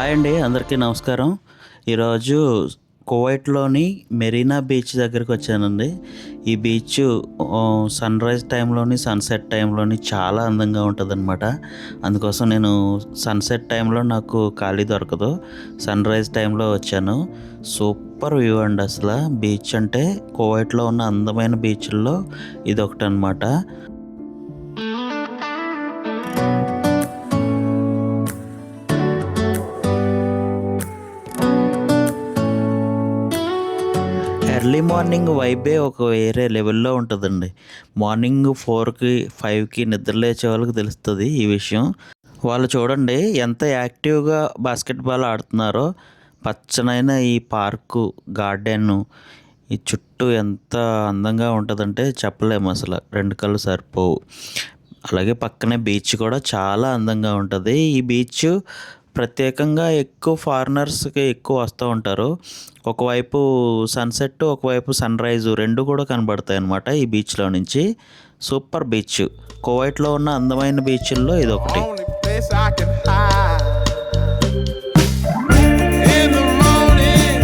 Hi అండి. అందరికీ నమస్కారం. ఈరోజు కువైట్‌లోని మెరీనా బీచ్ దగ్గరికి వచ్చానండి. ఈ బీచ్ సన్‌రైజ్ టైంలోని, సన్‌సెట్ టైంలోని చాలా అందంగా ఉంటదనమాట. అందుకోసం నేను సన్‌సెట్ టైంలో నాకు ఖాళీ దొరకదు. సన్‌రైజ్ టైంలో వచ్చాను. సూపర్ వ్యూ అండి అసల. బీచ్ అంటే కువైట్‌లో ఉన్న అందమైన బీచుల్లో ఇదొకటనమాట. ఎర్లీ మార్నింగ్ వైబే ఒక వేరే లెవెల్‌లో ఉంటదండి. మార్నింగ్ 4కి, 5కి నిద్ర లేచే వాళ్ళకి తెలుస్తది ఈ విషయం. వాళ్ళు చూడండి ఎంత యాక్టివ్‌గా బాస్కెట్‌బాల్ ఆడుతున్నారో. పచ్చనైన ఈ పార్కు, గార్డెను, ఈ చుట్టూ ఎంత అందంగా ఉంటదంటే చెప్పలేమసల. 2 కళ్ళు సరిపోవు. అలాగే పక్కనే బీచ్ కూడా చాలా అందంగా ఉంటది. ఈ బీచ్ ప్రత్యేకంగా ఎక్కువ ఫారినర్స్‌కి ఎక్కువ వస్తూ ఉంటారు. ఒకవైపు సన్‌సెట్, ఒకవైపు సన్‌రైజ్ 2 కూడా కనబడతాయన్నమాట ఈ బీచ్‌లో నుంచి. Super beach. కువైట్‌లో ఉన్న అందమైన బీచుల్లో ఇదొకటి. Only place I can hide. In the morning,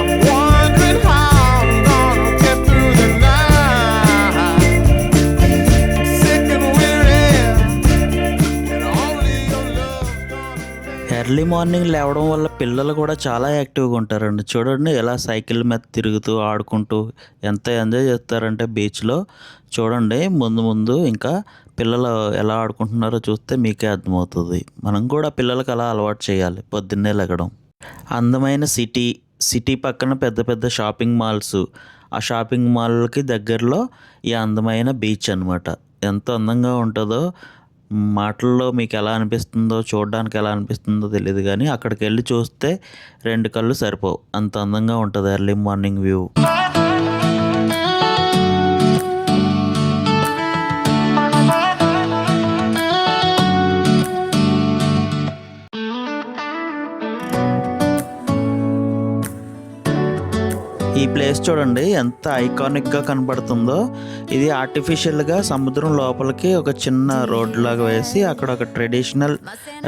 I'm wondering how I'm gonna get through the night. Sick and weary, and only your love's gonna early morning లేవడం వల్ల పిల్లలు కూడా చాలా యాక్టివ్‌గా ఉంటారండి. చూడండి ఎలా సైకిల్ మీద తిరుగుతూ, ఆడుకుంటూ ఎంత ఎంజాయ్ చేస్తారంటే బీచ్‌లో. చూడండి ముందు ముందు ఇంకా పిల్లలు ఎలా ఆడుకుంటున్నారో చూస్తే మీకే అర్థమవుతది. మనం కూడా పిల్లలకి అలా అలవాటు చేయాలి పొద్దున్నే లెగడం. అందమైన సిటీ, సిటీ పక్కన పెద్ద పెద్ద షాపింగ్ మాల్స్, ఆ షాపింగ్ మాల్‌కి దగ్గరలో ఈ అందమైన బీచ్ అనమాట. ఎంత అందంగా ఉంటదో మాటల్లో మీకు ఎలా అనిపిస్తుందో, చూడడానికి ఎలా అనిపిస్తుందో తెలీదు గానీ, అక్కడికెళ్ళి చూస్తే 2 కళ్ళు సరిపోవు. అంత అందంగా ఉంటది ఎర్లీ మార్నింగ్ వ్యూ. ఈ ప్లేస్ చూడండి ఎంత ఐకానిక్‌గా కనపడుతుందో. ఇది ఆర్టిఫిషియల్‌గా సముద్రం లోపలికి ఒక చిన్న రోడ్ లాగా వేసి అక్కడ ఒక ట్రెడిషనల్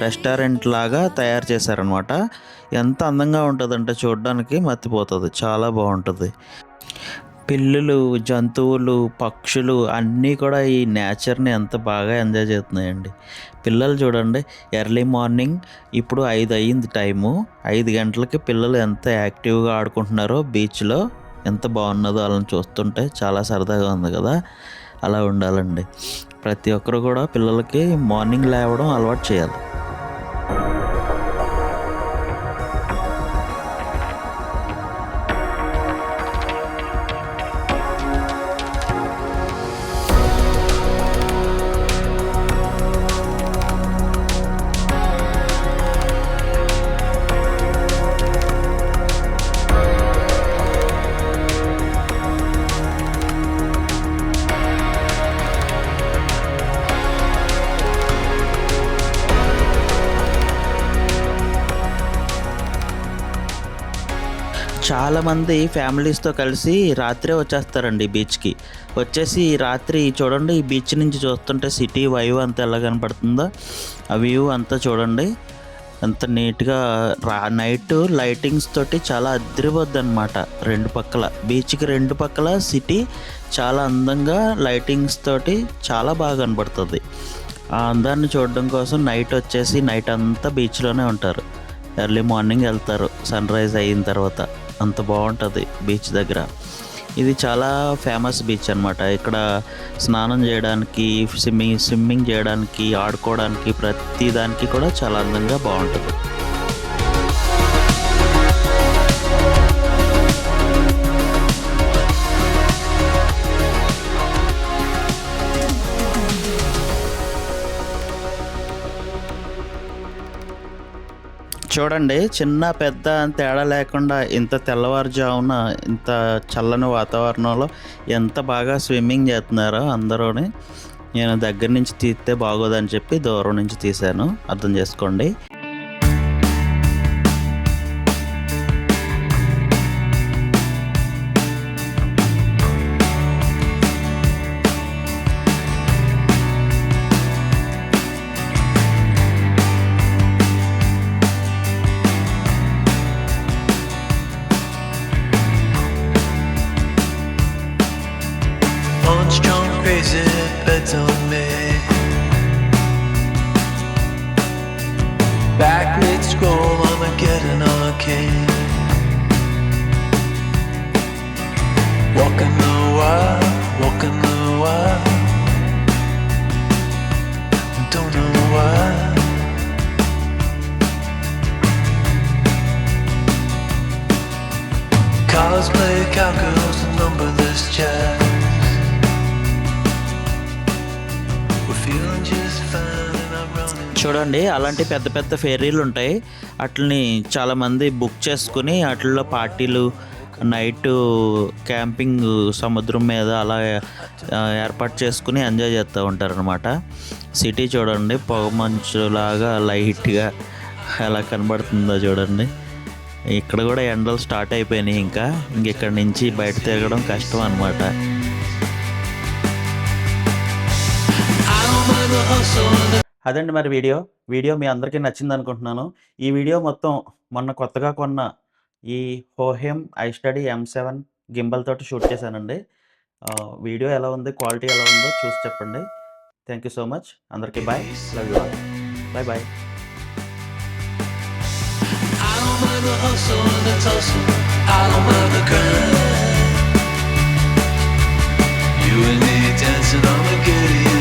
రెస్టారెంట్ లాగా తయారు చేశారనమాట. ఎంత అందంగా ఉంటదంటే చూడడానికి మతిపోతది. చాలా బావుంటది. పిల్లులు, జంతువులు, పక్షులు అన్నీ కూడా ఈ నేచర్‌ని ఎంత బాగా ఎంజాయ్ చేస్తున్నాయండి. పిల్లలు చూడండి ఎర్లీ మార్నింగ్ ఇప్పుడు 5 అయ్యింది టైము. 5 గంటలకి పిల్లలు ఎంత యాక్టివ్‌గా ఆడుకుంటున్నారో బీచ్‌లో. ఎంత బాగున్నదో ఆళ్ళని చూస్తుంటే చాలా సరదాగా ఉంది కదా! అలా ఉండాలండి. ప్రతి ఒక్కరు కూడా పిల్లలకి మార్నింగ్ లేవడం అలవాటు చేయాలి. చాలామంది ఫ్యామిలీస్‌తో కలిసి రాత్రే వచ్చేస్తారండి బీచ్‌కి. వచ్చేసి ఈ రాత్రి చూడండి ఈ బీచ్ నుంచి చూస్తుంటే సిటీ వైవ్ అంతా ఎలా కనపడుతుందో. ఆ వ్యూ అంతా చూడండి. ఎంత నీట్‌గా నైట్ లైటింగ్స్ తోటి చాలా అదిరిపోద్దనమాట 2 పక్కల. బీచ్‌కి 2 పక్కల సిటీ చాలా అందంగా లైటింగ్స్ తోటి చాలా బాగా కనపడుతది. ఆ అందాన్ని చూడడం కోసం నైట్ వచ్చేసి నైట్ అంతా బీచ్‌లోనే ఉంటారు. ఎర్లీ మార్నింగ్ వెళ్తారు సన్‌రైజ్ అయిన తర్వాత. అంత బావుంటది బీచ్ దగ్గర. ఇది చాలా ఫేమస్ బీచ్ అనమాట. ఇక్కడ స్నానం చేయడానికి, స్విమ్మింగ్ చేయడానికి, ఆడుకోవడానికి ప్రతి దానికి కూడా చాలా అందంగా బావుంటది. చూడండి చిన్న, పెద్ద అని తేడా లేకుండా ఇంత తెల్లవారుజామున ఇంత చల్లని వాతావరణంలో ఎంత బాగా స్విమ్మింగ్ చేస్తున్నారో అందరూని. నేను దగ్గర నుంచి తీస్తే బాగోదని చెప్పి దూరం నుంచి తీశాను. అర్థం చేసుకోండి. king. Walking the wild, don't know why. Cosplay cowgirls and numberless chats. We're feeling just fine and I'm running. చూడండి అలాంటి పెద్ద పెద్ద ఫెర్రీలు ఉంటాయి. వాటిని చాలామంది బుక్ చేసుకుని వాటిల్లో పార్టీలు నైట్ క్యాంపింగ్ సముద్రం మీద అలా ఏర్పాటు చేసుకుని ఎంజాయ్ చేస్తూ ఉంటారనమాట. సిటీ చూడండి పొగ మంచులాగా లైట్గా ఎలా కనబడుతుందో చూడండి. ఇక్కడ కూడా ఎండలు స్టార్ట్ అయిపోయినాయి. ఇంకా ఇక్కడ నుంచి బయట తిరగడం కష్టం అనమాట. అదండి మరి వీడియో మీ అందరికీ నచ్చింది అనుకుంటున్నాను. ఈ వీడియో మొత్తం మొన్న కొత్తగా కొన్న ఈ హోహెమ్ iStudy M7 గింబల్ తోటి షూట్ చేశానండి. వీడియో ఎలా ఉంది, క్వాలిటీ ఎలా ఉందో చూసి చెప్పండి. Thank you so much. అందరికీ bye. Love you all. Bye bye. I don't mind the hustle and the tussle, I don't mind the grind. You and me dancing on the Gideon.